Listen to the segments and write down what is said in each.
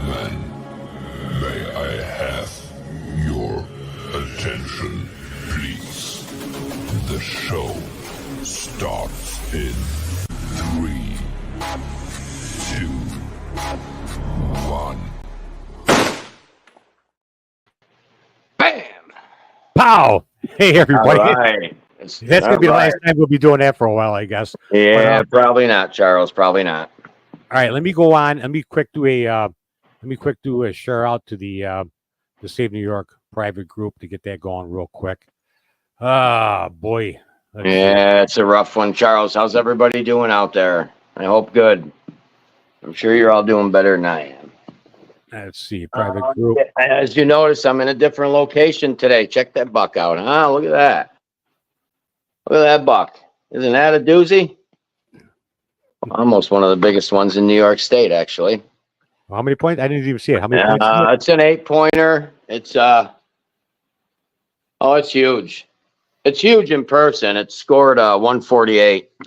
gentlemen, may I have your attention, please? The show starts in 3, 2, 1. Bam! Pow! Hey, everybody. All right. That's going to be the last time we'll be doing that for a while, I guess. Yeah, probably not, Charles. Probably not. All right, let me go on. Let me quick do a share out to the Save New York private group to get that going real quick. Ah, boy. Yeah, it's a rough one, Charles. How's everybody doing out there? I hope good. I'm sure you're all doing better than I am. Let's see, private group. As you notice, I'm in a different location today. Check that buck out, huh? Look at that. Look at that buck. Isn't that a doozy? Almost one of the biggest ones in New York State, actually. How many points? I didn't even see it. How many points? It's an 8-pointer. It's it's huge. It's huge in person. It scored 148. All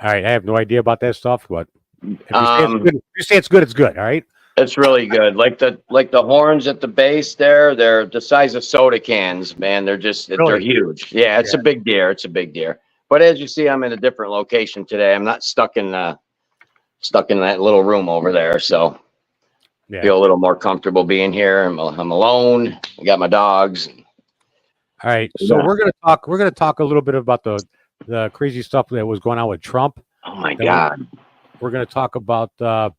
right, I have no idea about that stuff, but if Um, you say it's good, it's good. All right. It's really good. Like the horns at the base there, they're the size of soda cans, man. They're Really? huge. Yeah, it's a big deer. It's a big deer. But as you see, I'm in a different location today. I'm not stuck in that little room over there, so Yeah. feel a little more comfortable being here. I'm alone. I got my dogs. All right, so we're gonna talk a little bit about the crazy stuff that was going on with Trump. Oh my God. We're gonna talk about the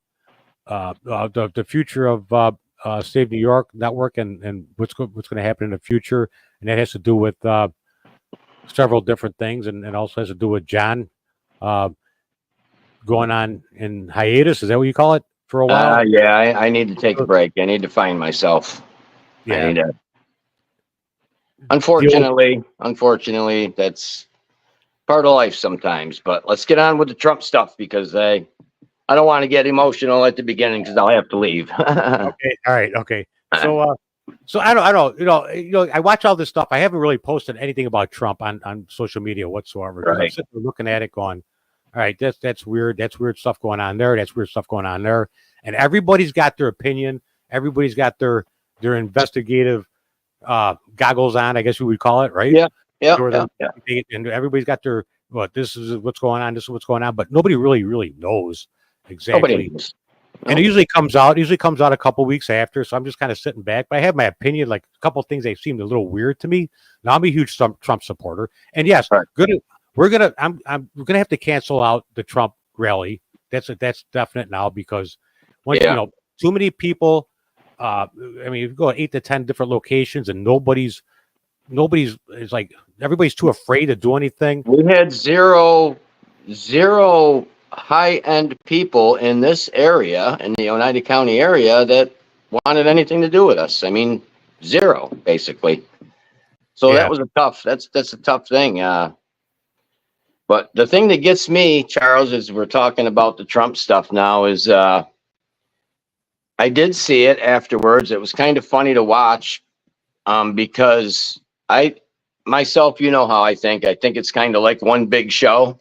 future of Save New York Network and what's going to happen in the future, and that has to do with several different things, and also has to do with John going on in hiatus. Is that what you call it for a while? Yeah, I need to take a break. I need to find myself. Yeah. I need to. Unfortunately, that's part of life sometimes. But let's get on with the Trump stuff because I don't want to get emotional at the beginning because I'll have to leave. Okay. All right. Okay. So I don't. I watch all this stuff. I haven't really posted anything about Trump on social media whatsoever. Right. I'm sitting there looking at it, going, "All right, that's weird. That's weird stuff going on there. That's weird stuff going on there." And everybody's got their opinion. Everybody's got their investigative goggles on, I guess we would call it, right? Yeah. And everybody's got their this is what's going on. This is what's going on, but nobody really knows exactly. Nobody knows. And it usually comes out a couple weeks after. So I'm just kind of sitting back. But I have my opinion. Like a couple of things that seemed a little weird to me. Now I'm a huge Trump supporter, and yes, Right. good. We're gonna have to cancel out the Trump rally. That's definite now because once too many people. You go 8 to 10 different locations, and nobody's is like everybody's too afraid to do anything. We had zero high-end people in this area, in the Oneida County area, that wanted anything to do with us. I mean, zero, basically. So Yeah. that's a tough thing. But the thing that gets me, Charles, is we're talking about the Trump stuff now is I did see it afterwards. It was kind of funny to watch because myself, you know how I think. I think it's kind of like one big show.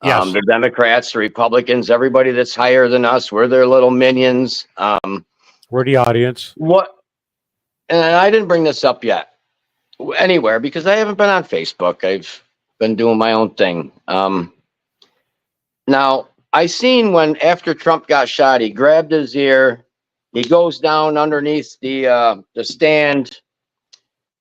Yes. The Democrats, the Republicans, everybody that's higher than us, we're their little minions. We're the audience. And I didn't bring this up yet anywhere because I haven't been on Facebook. I've been doing my own thing. Now, I seen when after Trump got shot, he grabbed his ear, he goes down underneath the stand,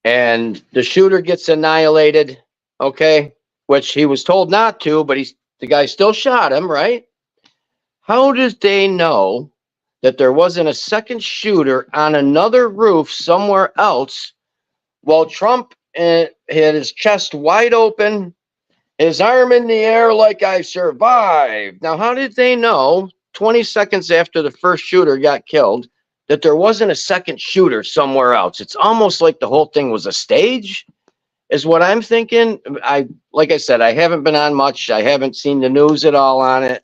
and the shooter gets annihilated. Okay, which he was told not to, but the guy still shot him, right? How did they know that there wasn't a second shooter on another roof somewhere else while Trump had his chest wide open, his arm in the air like I survived? Now, how did they know 20 seconds after the first shooter got killed that there wasn't a second shooter somewhere else? It's almost like the whole thing was a stage, is what I'm thinking. Like I said, I haven't been on much. I haven't seen the news at all on it.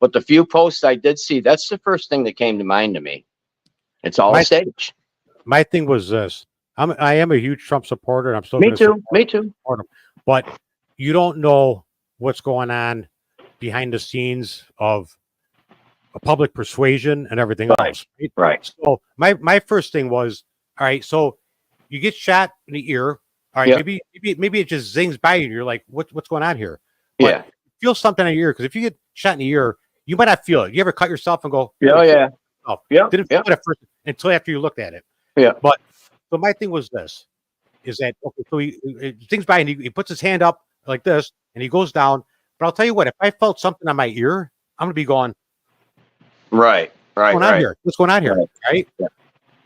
But the few posts I did see, that's the first thing that came to mind to me. It's all a stage. My thing was this. I am a huge Trump supporter, and I'm still Me too. support him. But you don't know what's going on behind the scenes of public persuasion and everything Right. else. Right? Right. So my first thing was, all right, so you get shot in the ear. All right, Yeah. maybe it just zings by you and you're like, what's going on here? But Yeah. feel something in your ear, because if you get shot in the ear, you might not feel it. You ever cut yourself and go, Oh, yeah. oh, Yeah. didn't Yeah. feel it at first until after you looked at it. Yeah. But so my thing was this, is that okay, so he things by and he puts his hand up like this and he goes down. But I'll tell you what, if I felt something on my ear, I'm gonna be going, Right. Right. what's going on Right. here? What's going on here? Right. Right? Yeah.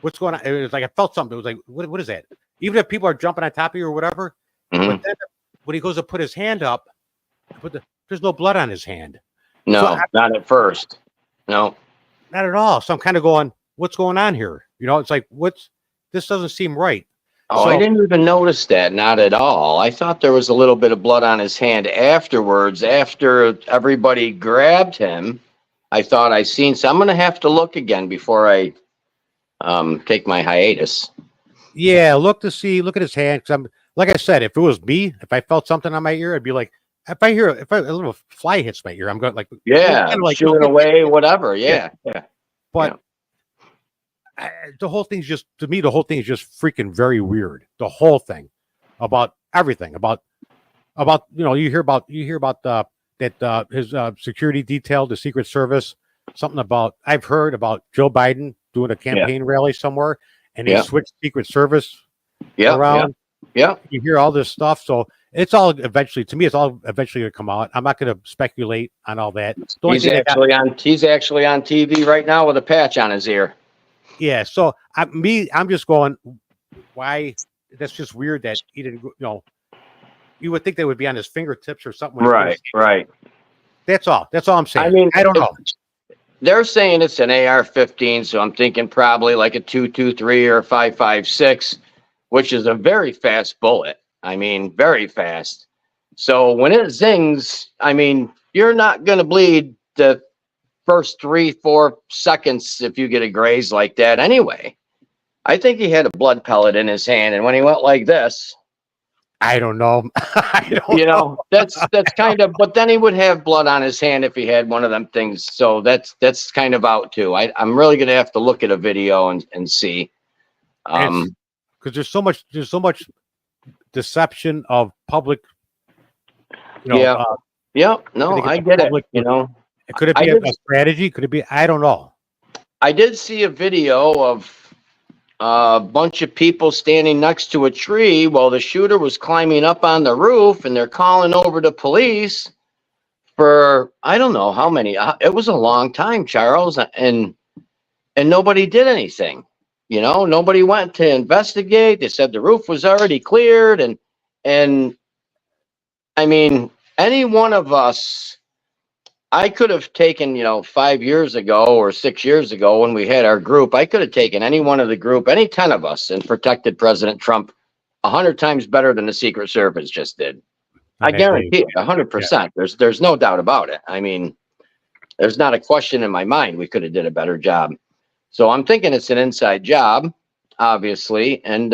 What's going on? It was like I felt something. It was like, what is that? Even if people are jumping on top of you or whatever, Mhm. but then when he goes to put his hand up, there's no blood on his hand. No, So not at first. No. Not at all. So I'm kind of going, what's going on here? You know, it's like, this doesn't seem right. Oh, So- I didn't even notice that. Not at all. I thought there was a little bit of blood on his hand afterwards. After everybody grabbed him, I thought I seen. So I'm going to have to look again before I take my hiatus. Yeah, look at his hand. 'Cause I'm, like I said, if it was me, if I felt something on my ear, I'd be like, if a little fly hits my ear, I'm going like, Yeah, kind of like shooing away, whatever. Yeah, yeah. But the whole thing's just, to me, the whole thing is just freaking very weird. The whole thing about everything about you hear about that his security detail, the Secret Service, something about I've heard about Joe Biden doing a campaign rally somewhere, and he Yeah. switched Secret Service Yeah, around. yeah. You hear all this stuff, so it's all eventually, to me, it's all eventually going to come out. I'm not going to speculate on all that. The only He's thing that got- he's actually on TV right now with a patch on his ear. yeah. So I'm just going, why? That's just weird that he didn't. You would think they would be on his fingertips or something. when he Right, was- right. That's all. That's all I'm saying. I mean, I don't know. They're saying it's an AR-15, so I'm thinking probably like a 2.23 or a 5.56, which is a very fast bullet. I mean, very fast. So when it zings, I mean, you're not going to bleed the first 3-4 seconds if you get a graze like that anyway. I think he had a blood pellet in his hand, and when he went like this, I don't know. I don't that's kind of, but then he would have blood on his hand if he had one of them things. So that's kind of out too. I'm really going to have to look at a video and see. Because there's so much deception of public. Yeah. No, I get it. public- Could it I be a did- strategy? Could it be? I don't know. I did see a video of a bunch of people standing next to a tree while the shooter was climbing up on the roof, and they're calling over the police for I don't know how many. It was a long time, Charles, and nobody did anything. Nobody went to investigate. They said the roof was already cleared, and I mean, any one of us. I could have taken, 5 years ago or 6 years ago when we had our group, I could have taken any one of the group, any 10 of us, and protected President Trump 100 times better than the Secret Service just did. I guarantee it, 100%. There's no doubt about it. I mean, there's not a question in my mind we could have did a better job. So I'm thinking it's an inside job, obviously, and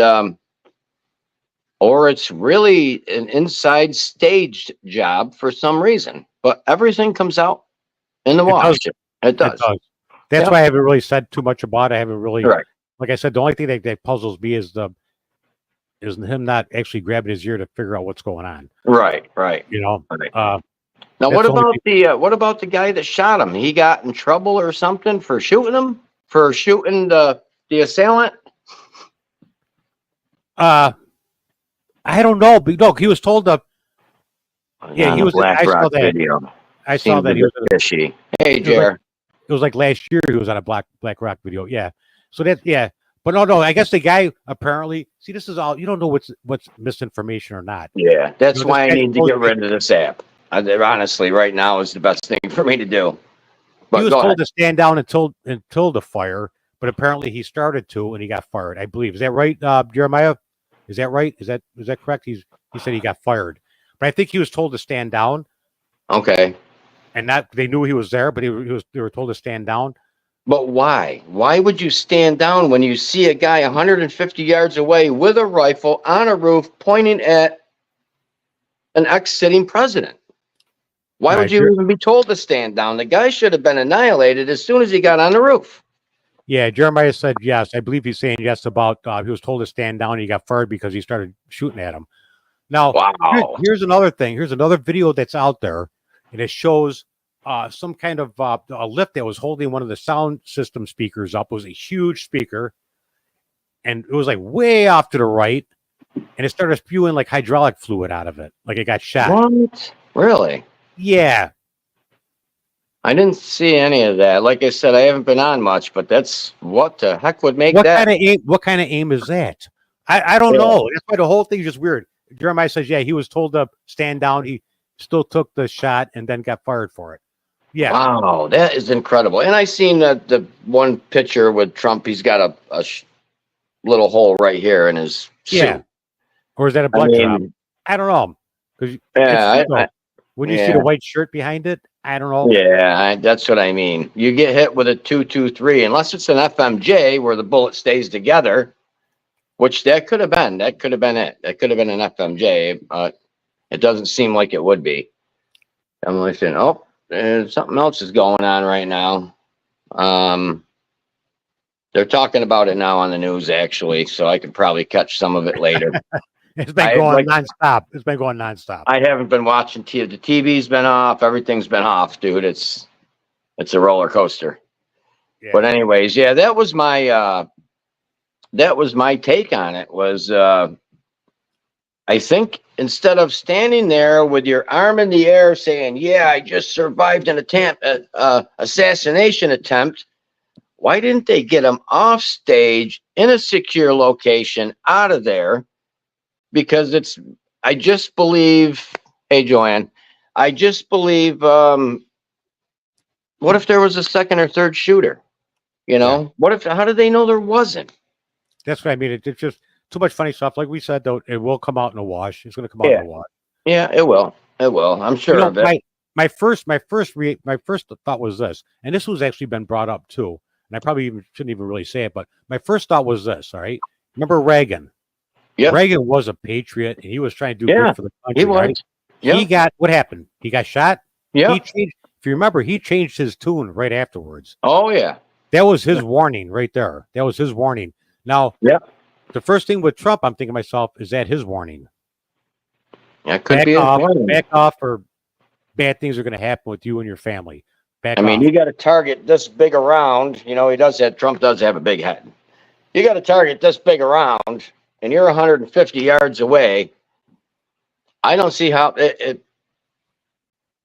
or it's really an inside staged job for some reason. But everything comes out in the wash. It does. That's Yeah. why I haven't really said too much about it. I haven't really, Correct. like I said, the only thing that puzzles me is him not actually grabbing his ear to figure out what's going on. Right. Right. Now, That's what the only about the guy that shot him? He got in trouble or something for shooting him? For shooting the assailant? I don't know, but no, he was told to. Yeah, On he the was. Black I saw Rock that. video. I saw Seems that a he was. bit fishy. Hey, was Jer. It was like last year he was on a Black Rock video. Yeah. So but no. I guess the guy apparently. See, this is all. You don't know what's misinformation or not. Yeah, that's this why I guy need to get rid of this app. Honestly, right now is the best thing for me to do. But He was go told ahead. to stand down until the fire, but apparently he started to and he got fired. I believe. Is that right, Jeremiah? Is that right? Is that correct? He said he got fired, but I think he was told to stand down. Okay. And not they knew he was there, but they were told to stand down. But why? Why would you stand down when you see a guy 150 yards away with a rifle on a roof pointing at an ex-sitting president? Why All would right, you even be told to stand down? The guy should have been annihilated as soon as he got on the roof. Yeah, Jeremiah said yes. I believe he's saying yes about he was told to stand down and he got fired because he started shooting at him. Now, Wow. here's another thing. Here's another video that's out there, and it shows some kind of a lift that was holding one of the sound system speakers up. It was a huge speaker, and it was like way off to the right, and it started spewing like hydraulic fluid out of it, like it got shot. What? Really? Yeah, I didn't see any of that. Like I said, I haven't been on much, but that's what the heck would make what that? kind of aim is that? I don't know. That's why the whole thing's just weird. Jeremiah says, yeah, he was told to stand down. He still took the shot and then got fired for it. Yeah. Wow, that is incredible. And I seen the one picture with Trump. He's got a little hole right here in his suit. Yeah. Or is that a blood drop? I don't know. Because when you see the white shirt behind it, I don't know. Yeah, that's what I mean. You get hit with a 223, unless it's an FMJ where the bullet stays together, which that could have been. That could have been it. That could have been an FMJ. It doesn't seem like it would be. I'm listening. Oh, something else is going on right now. They're talking about it now on the news, actually, so I could probably catch some of it later. It's been going nonstop. It's been going nonstop. I haven't been watching TV. The TV's been off. Everything's been off, dude. It's a roller coaster. Yeah. But anyways, yeah, that was my take on it. Was I think instead of standing there with your arm in the air saying, "Yeah, I just survived an assassination attempt," why didn't they get him off stage in a secure location, out of there? Because I just believe, hey, Joanne, I just believe, what if there was a second or third shooter? You know, how do they know there wasn't? That's what I mean. It's just too much funny stuff. Like we said, though, it will come out in a wash. It's going to come out in a wash. Yeah, it will. It will. I'm sure of it. My first thought was this, and this was actually been brought up too, and I probably shouldn't even really say it, but my first thought was this. All right, remember Reagan? Yeah, Reagan was a patriot, and he was trying to do good for the country. He was. Right? Yeah. He got what happened? He got shot. Yeah. If you remember, he changed his tune right afterwards. Oh yeah. That was his warning right there. That was his warning. Now, the first thing with Trump, I'm thinking to myself, is that his warning? That could be a warning. Back off, or bad things are going to happen with you and your family. Back off. You got to target this big around. You know, Trump does have a big head. You got to target this big around, and you're 150 yards away. I don't see how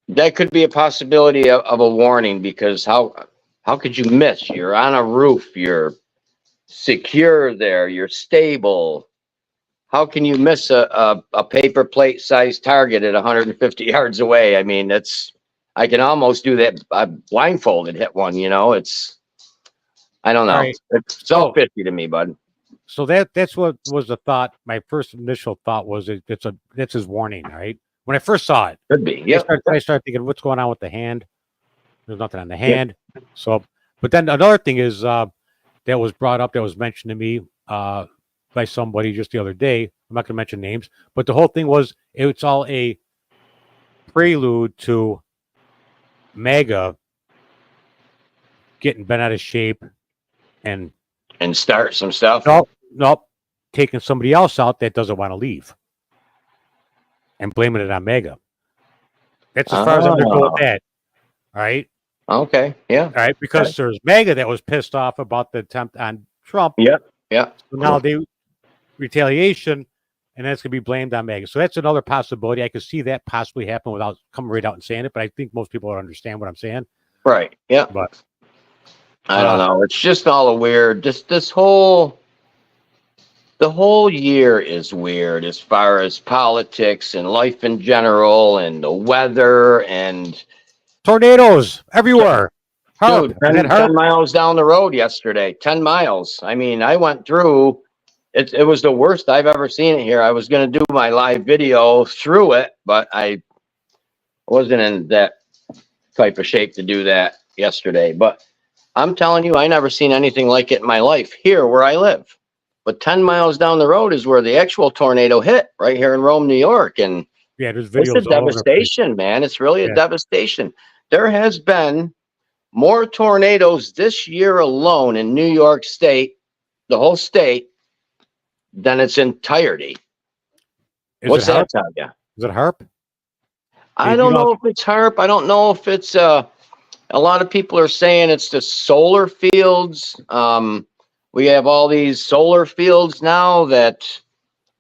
that could be a possibility of a warning, because how could you miss? You're on a roof. You're secure there. You're stable. How can you miss a paper plate sized target at 150 yards away? I mean, I can almost do that blindfolded, hit one, you know, I don't know. Right. It's all 50 to me, bud. So that's what was the thought. My first initial thought was that's his warning, right? When I first saw it, could be. Yeah. I started thinking, what's going on with the hand? There's nothing on the hand. Yeah. So, but then another thing is that was brought up, that was mentioned to me by somebody just the other day. I'm not going to mention names, but the whole thing was it's all a prelude to MAGA getting bent out of shape and start some stuff. Nope. Taking somebody else out that doesn't want to leave and blaming it on MAGA. That's as far as I'm going to go with that. All right. Okay. Yeah. All right. Because there's MAGA that was pissed off about the attempt on Trump. Yep. Yeah. So now retaliation, and that's going to be blamed on MAGA. So that's another possibility. I could see that possibly happen without coming right out and saying it, but I think most people would understand what I'm saying. Right. Yeah. But I don't know. It's just all a weird. The whole year is weird as far as politics and life in general, and the weather and tornadoes everywhere. Dude, 10 miles down the road yesterday. 10 miles. I mean, I went through. It was the worst I've ever seen it here. I was going to do my live video through it, but I wasn't in that type of shape to do that yesterday. But I'm telling you, I never seen anything like it in my life here where I live. But 10 miles down the road is where the actual tornado hit, right here in Rome, New York. And Yeah, there's It's a videos all over the place. devastation, man. It's really a Yeah. devastation. There has been more tornadoes this year alone in New York State, the whole state, than its entirety. Is What's it HARP? that tell you? Is it HARP? I You don't know, know if it's HARP. I don't know if it's a lot of people are saying it's the solar fields. We have all these solar fields now that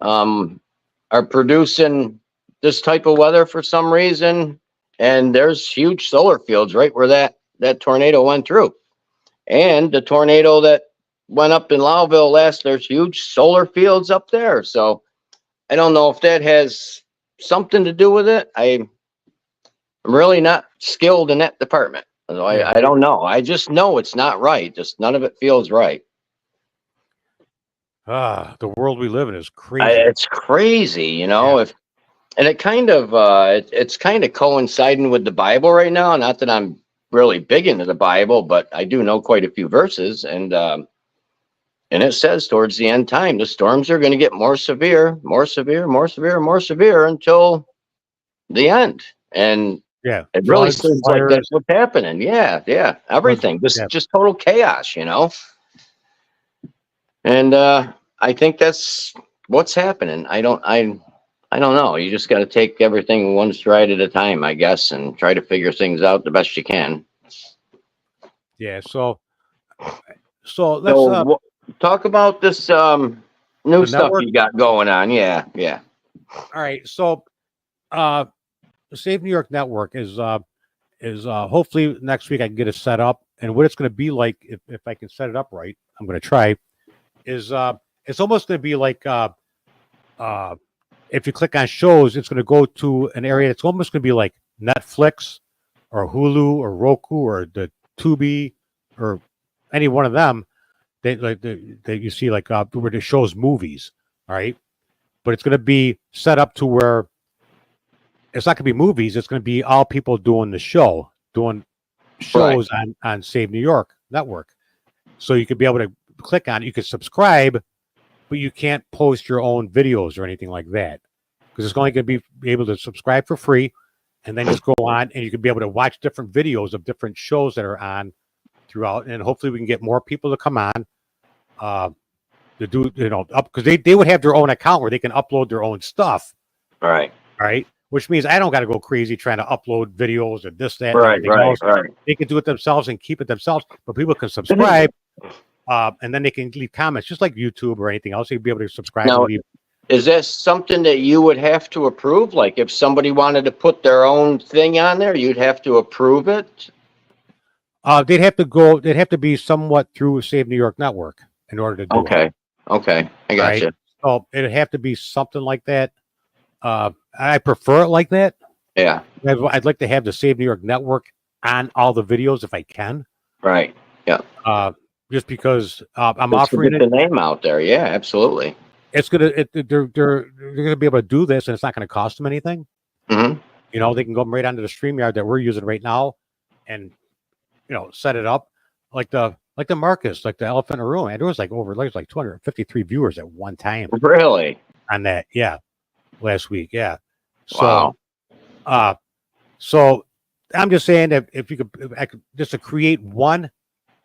are producing this type of weather for some reason. And there's huge solar fields right where that tornado went through. And the tornado that went up in Lowville there's huge solar fields up there. So I don't know if that has something to do with it. I'm really not skilled in that department. So Yeah. I don't know. I just know it's not right. Just none of it feels right. the world we live in is crazy. It's crazy, you know. Yeah. If and it kind of it's kind of coinciding with the Bible right now. Not that I'm really big into the Bible, but I do know quite a few verses, and it says towards the end time the storms are going to get more severe, more severe, more severe, more severe until the end. And Yeah. it really Floods, seems like fires. that's what's happening. Yeah, everything. Yeah. Just total chaos, you know. And I think that's what's happening. I don't know. You just got to take everything one stride at a time, I guess, and try to figure things out the best you can. Yeah. So let's So talk about this new The stuff network? you got going on. Yeah. all right. So the Save New York Network is hopefully next week I can get it set up. And what it's going to be like, if I can set it up right, I'm going to try, is it's almost going to be like if you click on shows, it's going to go to an area that's almost going to be like Netflix or Hulu or Roku or the Tubi or any one of them that you see like where it shows movies. All right. But it's going to be set up to where it's not going to be movies. It's going to be all people doing the show, doing shows on Save New York Network. So you could be able to click on it. You could subscribe, but you can't post your own videos or anything like that because it's only going to be able to subscribe for free and then just go on and you could be able to watch different videos of different shows that are on throughout. And hopefully we can get more people to come on to do, up because they would have their own account where they can upload their own stuff. Right. Which means I don't got to go crazy trying to upload videos or this, that, Right. and everything else. They can do it themselves and keep it themselves, but people can subscribe and then they can leave comments just like YouTube or anything else. You'd be able to subscribe. Now, and leave. is that something that you would have to approve? Like if somebody wanted to put their own thing on there, you'd have to approve it? They'd have to be somewhat through Save New York Network in order to do it. Okay. I got you. So it'd have to be something like that. I prefer it like that. Yeah. I'd like to have the Save New York Network on all the videos if I can. Right. Yeah. Just because I'm Just to offering get it. the name out there. Yeah, absolutely. It's they're gonna be able to do this, and it's not gonna cost them anything. Mm-hmm. They can go right onto the StreamYard that we're using right now, and set it up like the Marcus, like the Elephant in the Room. And there was like 253 viewers at one time. Really? On that, yeah, last week, yeah. So, wow. So I'm just saying that if I could just to create one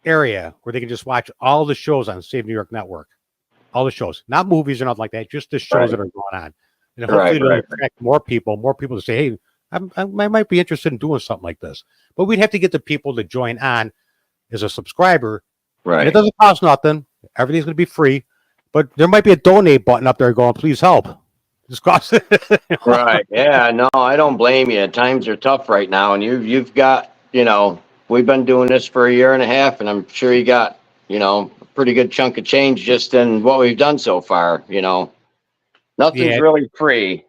area where they can just watch all the shows on Save New York Network, all the shows, not movies or nothing like that, just the shows that are going on, and hopefully it'll attract more people to say, hey, I might be interested in doing something like this. But we'd have to get the people to join on as a subscriber. Right. And it doesn't cost nothing. Everything's going to be free. But there might be a donate button up there going, please help. Just cost. Right. Yeah. No, I don't blame you. Times are tough right now. And you've got, we've been doing this for a year and a half, and I'm sure you got, a pretty good chunk of change just in what we've done so far. Nothing's really free.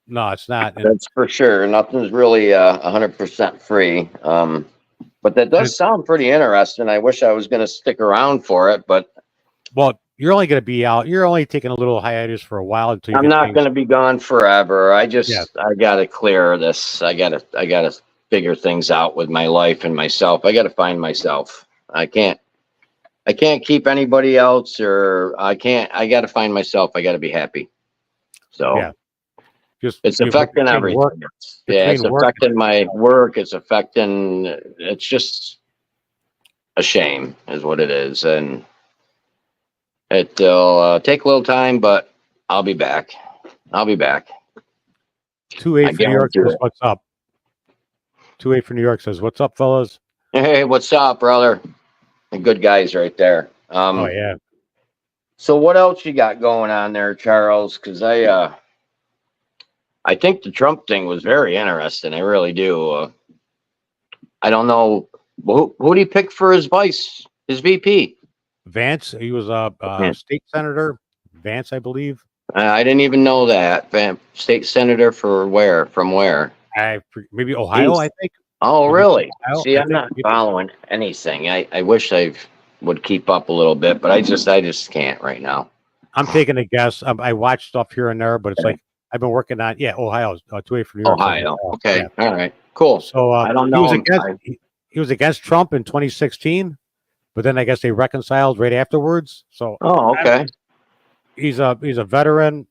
No, it's not. That's for sure. Nothing's really 100% free. But that does sound pretty interesting. I wish I was going to stick around for it, but well, you're only going to be out. You're only taking a little hiatus for a while until I'm not going to be gone forever. I got to clear this. I got to figure things out with my life and myself. I got to find myself. I can't keep anybody else, or I got to find myself. I got to be happy. So yeah. Just It's you know, affecting between everything. work, Yeah, it's between work. affecting my work. It's just a shame is what it is. And it'll take a little time, but I'll be back. I'll be back. 2-8 I for New York guarantee says, it. "What's up?" 2-8 for New York says, "What's up, fellas?" Hey, what's up, brother? The good guys right there. Oh yeah, So what else you got going on there, Charles? Because I think the Trump thing was very interesting. I really do. I don't know who do you pick for his his VP? Vance. He was a Yeah. state senator. Vance, I believe. I didn't even know that. State senator for where? From where? Maybe Ohio. Jeez. I think. Oh, Maybe really? Ohio, See, I I'm think not maybe- following anything. I wish I would keep up a little bit, but I just can't right now. I'm taking a guess. I watch stuff here and there, but it's Okay. like I've been working on. Yeah, Ohio. 2-8 for New York. says Ohio. Ohio. Okay. Yeah. All right. Cool. So I don't he know was him. against he was against Trump in 2016, but then I guess they reconciled right afterwards. So Oh, okay. he's a veteran.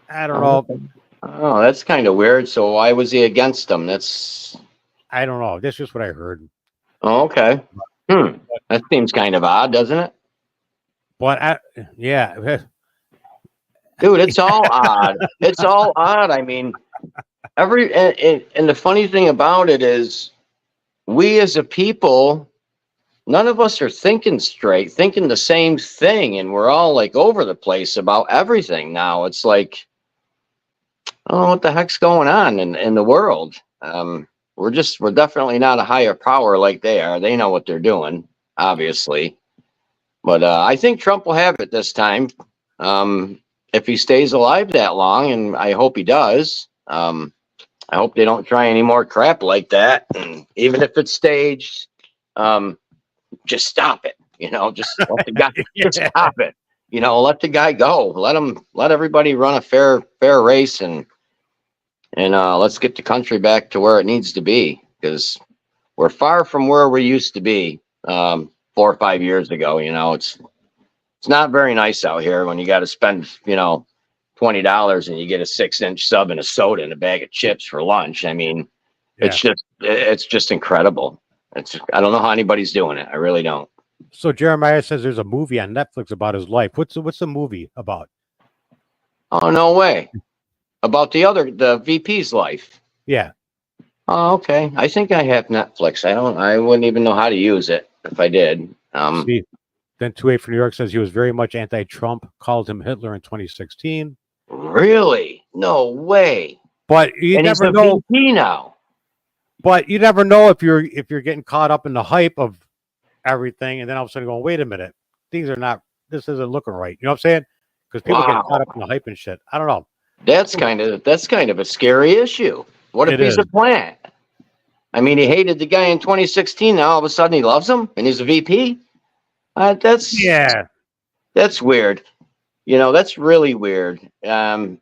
I don't know. Oh, that's kind of weird. So why was he against them? I don't know. That's just what I heard. Oh, okay. That seems kind of odd, doesn't it? But yeah, Dude, it's all odd. It's all odd. I mean, and the funny thing about it is we as a people, none of us are thinking straight, thinking the same thing, and we're all like over the place about everything now. It's like, I don't know what the heck's going on in the world. We're definitely not a higher power like they are. They know what they're doing, obviously. But I think Trump will have it this time. If he stays alive that long, and I hope he does. I hope they don't try any more crap like that. And even if it's staged, just stop it. Just let the guy just stop it. Let the guy go. Let everybody run a fair race, and let's get the country back to where it needs to be, because we're far from where we used to be 4 or 5 years ago. It's not very nice out here when you got to spend $20 and you get a 6-inch sub and a soda and a bag of chips for lunch. I mean, it's just incredible. I don't know how anybody's doing it. I really don't. So Jeremiah says there's a movie on Netflix about his life. What's the movie about? Oh, no way. About the VP's life. Yeah. Oh, okay. I think I have Netflix. I wouldn't even know how to use it if I did. See, then 2-8 for New York says he was very much anti-Trump, called him Hitler in 2016. Really? No way. But you And he's never a know. VP now. But you never know if you're getting caught up in the hype of everything, and then all of a sudden going, wait a minute, this isn't looking right. You know what I'm saying? Because people get caught up in the hype and shit. I don't know. That's kind of a scary issue. What if he's a plant? I mean, he hated the guy in 2016. Now all of a sudden he loves him and he's a VP. That's weird. That's really weird. I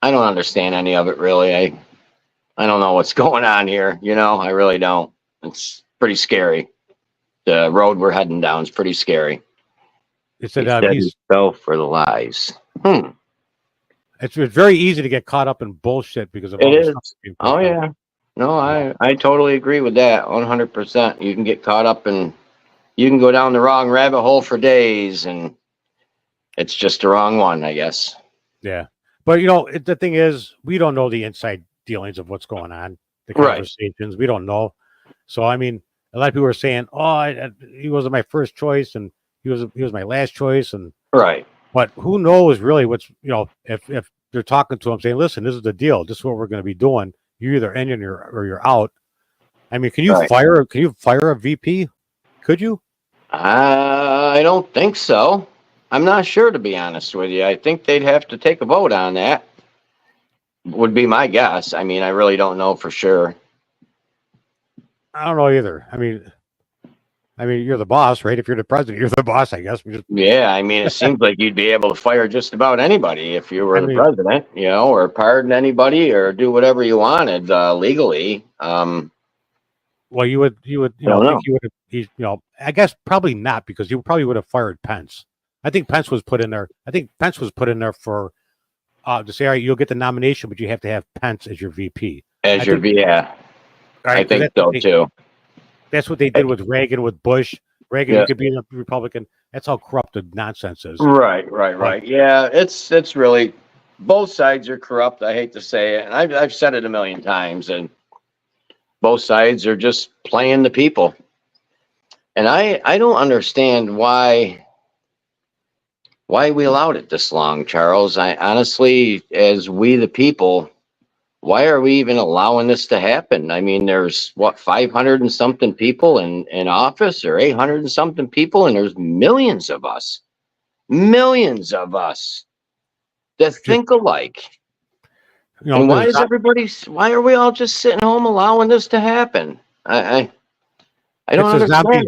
don't understand any of it really. I don't know what's going on here. I really don't. It's pretty scary. The road we're heading down is pretty scary. It said he's go for the lies. It's very easy to get caught up in bullshit because of all It this is. stuff. Oh yeah. No, I totally agree with that. 100%. You can get caught up and you can go down the wrong rabbit hole for days, and it's just the wrong one, I guess. Yeah. But the thing is, we don't know the inside dealings of what's going on, the conversations. We don't know. So I mean, a lot of people are saying, "Oh, he wasn't my first choice, and he was my last choice," and right. But who knows really what's if they're talking to him saying, "Listen, this is the deal. This is what we're going to be doing. You're either in or you're out." I mean, can you fire a VP? Could you? I don't think so. I'm not sure, to be honest with you. I think they'd have to take a vote on that. Would be my guess. I mean, I really don't know for sure. I don't know either. I mean, you're the boss, right? If you're the president, you're the boss, I guess. Yeah, I mean, it seems like you'd be able to fire just about anybody if you were the president, or pardon anybody or do whatever you wanted legally. Well, you would, I guess probably not, because you probably would have fired Pence. I think Pence was put in there. For to say, all right, you'll get the nomination, but you have to have Pence as your VP. As your yeah, I think so too. That's what they did with Reagan, with Bush. Reagan, Yeah. you could be a Republican. That's how corrupted nonsense is. Right. Yeah, it's really both sides are corrupt. I hate to say it, and I've said it a million times, and both sides are just playing the people. And I don't understand why we allowed it this long, Charles. I honestly, as we the people, why are we even allowing this to happen? I mean, there's what, 500 and something people in office, or 800 and something people, and there's millions of us that think alike. You know, And why are we all just sitting home allowing this to happen? I don't understand.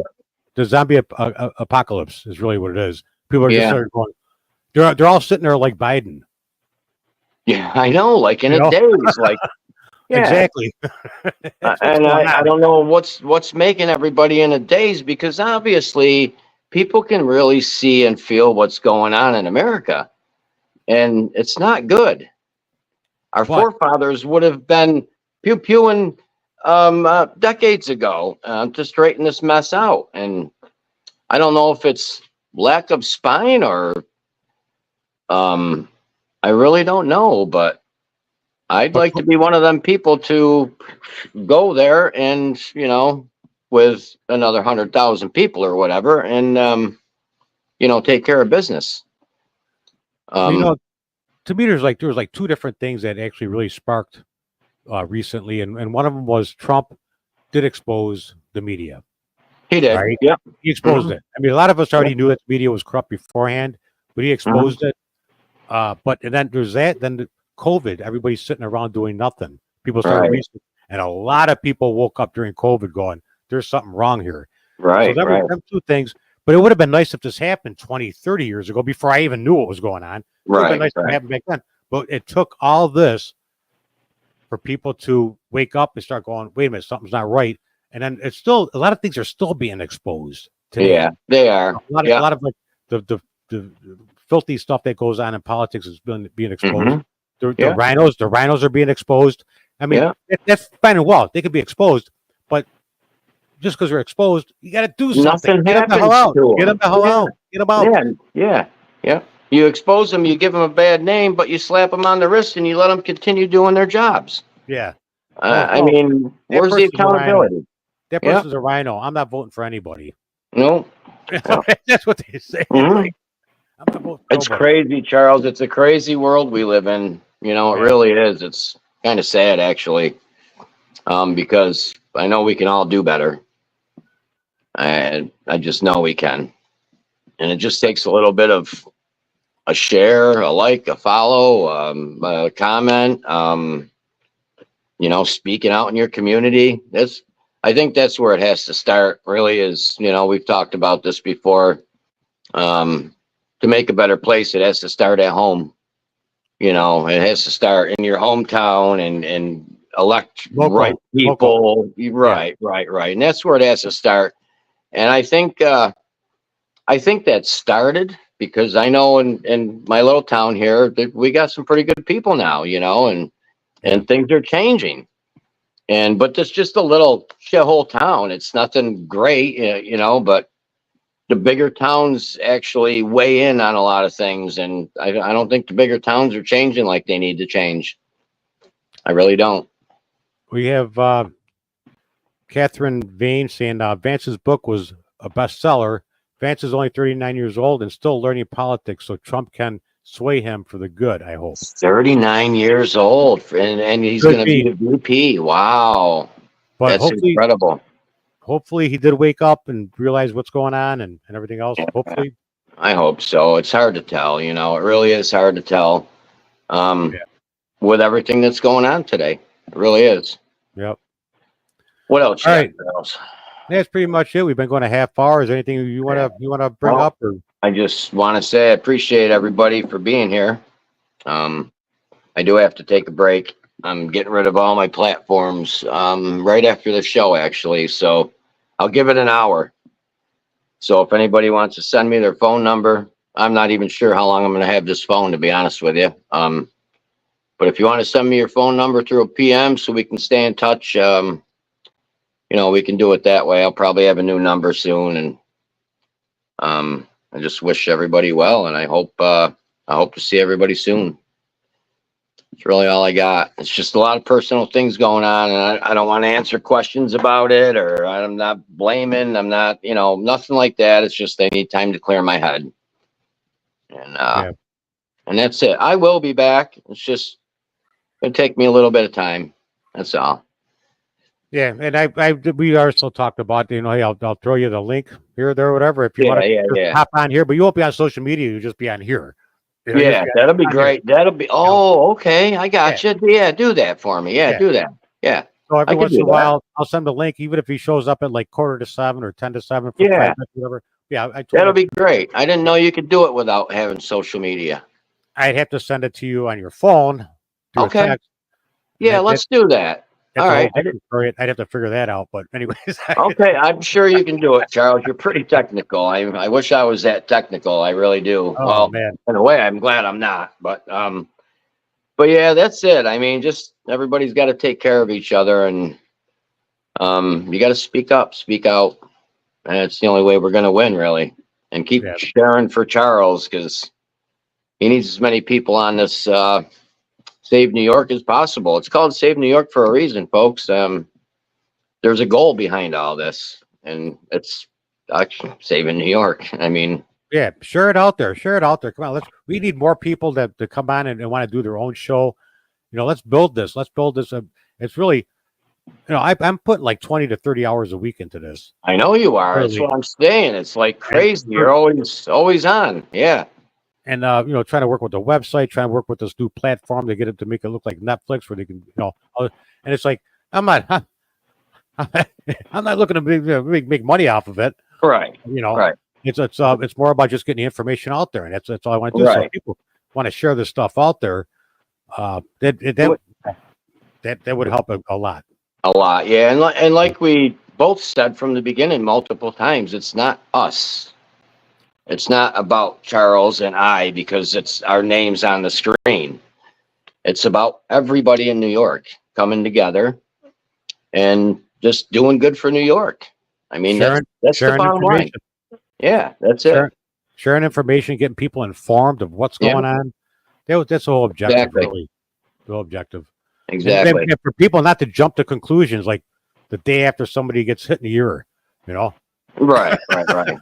The zombie apocalypse is really what it is. People are just Yeah. sort of going, they're all sitting there like Biden. Yeah, I know, like in a daze, like yeah. Exactly. And I don't know what's making everybody in a daze, because obviously people can really see and feel what's going on in America, and it's not good. Our forefathers would have been pew-pewing decades ago to straighten this mess out, and I don't know if it's lack of spine or I really don't know, but I'd like to be one of them people to go there and, with another 100,000 people or whatever, and, take care of business. To me, there was like two different things that actually really sparked recently. And one of them was Trump did expose the media. He did. Right? Yeah. He exposed it. I mean, a lot of us already knew that the media was corrupt beforehand, but he exposed it. And then there's that. Then the COVID, everybody's sitting around doing nothing. People started researching, and a lot of people woke up during COVID going, "There's something wrong here." Right. So that was two things. But it would have been nice if this happened 20, 30 years ago before I even knew what was going on. It would have been nice to happen back then. But it took all this for people to wake up and start going, "Wait a minute, something's not right." And then it's still a lot of things are still being exposed today. Yeah, they are. A lot of like the filthy stuff that goes on in politics is being exposed. The rhinos are being exposed. I mean, that's fine and well. They could be exposed, but just because they're exposed, you got to do something. Nothing Get them the hell out. Get them the hell out. Get them out. Yeah. You expose them, you give them a bad name, but you slap them on the wrist and you let them continue doing their jobs. Yeah. I mean, where's the accountability? That person's a rhino. I'm not voting for anybody. No. That's what they say. It's crazy, Charles. It's a crazy world we live in. It really is. It's kind of sad, actually, because I know we can all do better. I just know we can. And it just takes a little bit of a share, a like, a follow, a comment, speaking out in your community. I think that's where it has to start, really, is, we've talked about this before. To make a better place, it has to start at home. It has to start in your hometown and elect right people. Right. And that's where it has to start. And I think that started because I know in my little town here that we got some pretty good people now, and things are changing. But it's just a little shithole town. It's nothing great, but the bigger towns actually weigh in on a lot of things. And I don't think the bigger towns are changing like they need to change. I really don't. We have Catherine Vane saying Vance's book was a bestseller. Vance is only 39 years old and still learning politics, so Trump can sway him for the good, I hope. 39 years old, and he's going to be the VP. Wow. But that's incredible. Hopefully he did wake up and realize what's going on and everything else. Hopefully. I hope so. It's hard to tell, it really is hard to tell with everything that's going on today. It really is. Yep. What else? All right. That's pretty much it. We've been going a half hour. Is there anything you want to bring up? Or? I just want to say I appreciate everybody for being here. I do have to take a break. I'm getting rid of all my platforms right after the show, actually. So I'll give it an hour. So if anybody wants to send me their phone number, I'm not even sure how long I'm going to have this phone, to be honest with you. But if you want to send me your phone number through a PM so we can stay in touch, we can do it that way. I'll probably have a new number soon, and I just wish everybody well, and I hope to see everybody soon. It's really all I got. It's just a lot of personal things going on, and I don't want to answer questions about it, or I'm not blaming. I'm not, nothing like that. It's just I need time to clear my head, and and that's it. I will be back. It's just gonna take me a little bit of time. That's all. Yeah, and we also talked about, hey, I'll throw you the link here, there, whatever. If you want to hop on here, but you won't be on social media. You'll just be on here. That'll be great. That'll be. Oh, okay. I got you. Yeah, do that for me. Yeah, do that. Yeah. So every once in a while, I'll send a link, even if he shows up at like 6:45 or 10:07 for 5 minutes, whatever. Yeah, that'll be great. I didn't know you could do it without having social media. I'd have to send it to you on your phone. Okay. Yeah, let's do that. All right. I'd have to figure that out, but anyways. Okay, I'm sure you can do it, Charles. You're pretty technical. I wish I was that technical. I really do. Oh, well, man. In a way, I'm glad I'm not. But yeah, that's it. I mean, just everybody's got to take care of each other, and you got to speak up, speak out, and it's the only way we're going to win, really. And keep sharing for Charles, because he needs as many people on this Save New York as possible. It's called Save New York for a reason, folks. There's a goal behind all this, and it's actually saving New York. I mean, yeah, share it out there. Share it out there. Come on, we need more people to come on and want to do their own show. Let's build this. Let's build this. It's really, I'm putting like 20 to 30 hours a week into this. I know you are. Really. That's what I'm saying. It's like crazy. You're always on. Yeah. And trying to work with the website, trying to work with this new platform to get it to make it look like Netflix, where they can, and it's like I'm not looking to make money off of it, right? Right. It's more about just getting the information out there, and that's all I want to do. Right. So if people want to share this stuff out there, that would help a lot. A lot, yeah, and like we both said from the beginning multiple times, it's not us. It's not about Charles and I because it's our names on the screen. It's about everybody in New York coming together and just doing good for New York. I mean, that's the bottom line. Yeah, that's it. Sharing information, getting people informed of what's going on. That's the whole objective, really. The whole objective. Exactly. And for people not to jump to conclusions like the day after somebody gets hit in the ear, Right.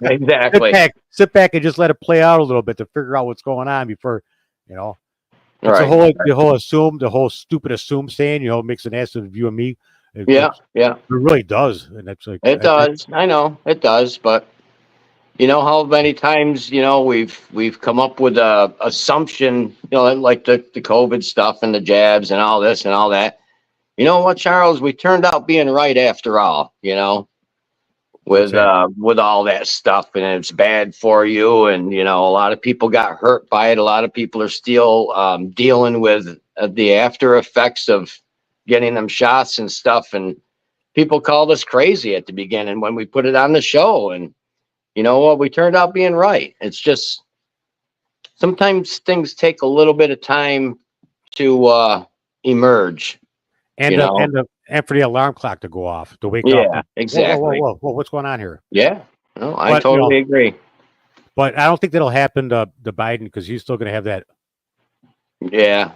Exactly. Sit back and just let it play out a little bit to figure out what's going on before, It's the whole stupid assume saying, makes an ass of you and me. It really does. And it's like it does. I know it does, but how many times, we've come up with a assumption, like the COVID stuff and the jabs and all this and all that. You know what, Charles? We turned out being right after all, with all that stuff, and it's bad for you, and a lot of people got hurt by it. A lot of people are still dealing with the after effects of getting them shots and stuff, and people called us crazy at the beginning when we put it on the show, and you know what, we turned out being right. It's just sometimes things take a little bit of time to emerge, and for the alarm clock to go off, to wake up. Yeah, exactly. Whoa, what's going on here? Yeah, no, I totally agree. But I don't think that'll happen to Biden because he's still going to have that. Yeah,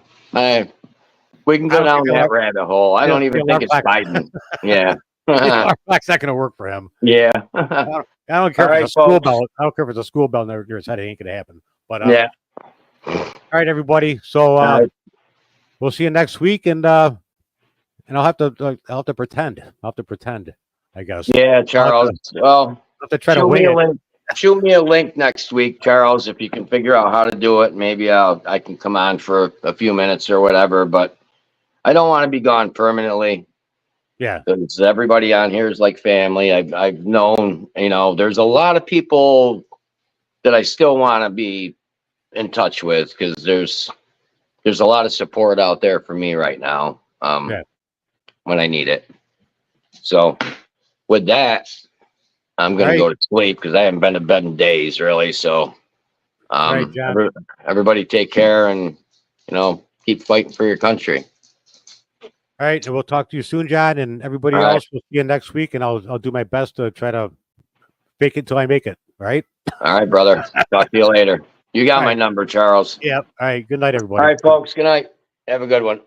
we can go down that rabbit hole. I don't even think it's Biden. Yeah, alarm clock's not going to work for him. Yeah, I don't care if it's a school bell. I don't care if it's a school bell near his head. It ain't going to happen. But yeah. All right, everybody. So we'll see you next week, and I'll have to pretend. I guess. Yeah, Charles. Well, I'll have to try to win. Shoot me a link next week, Charles, if you can figure out how to do it. Maybe I can come on for a few minutes or whatever. But I don't want to be gone permanently. Yeah, because everybody on here is like family. I've known, there's a lot of people that I still want to be in touch with because there's a lot of support out there for me right now. When I need it. So with that, I'm going to go to sleep because I haven't been to bed in days, really. So everybody take care and, keep fighting for your country. All right, and we'll talk to you soon, John, and everybody All right. else. We'll see you next week, and I'll do my best to try to fake it till I make it. All right. All right, brother. Talk to you later. You got All my right. number, Charles. Yeah. All right. Good night, everybody. All right, folks. Good night. Have a good one.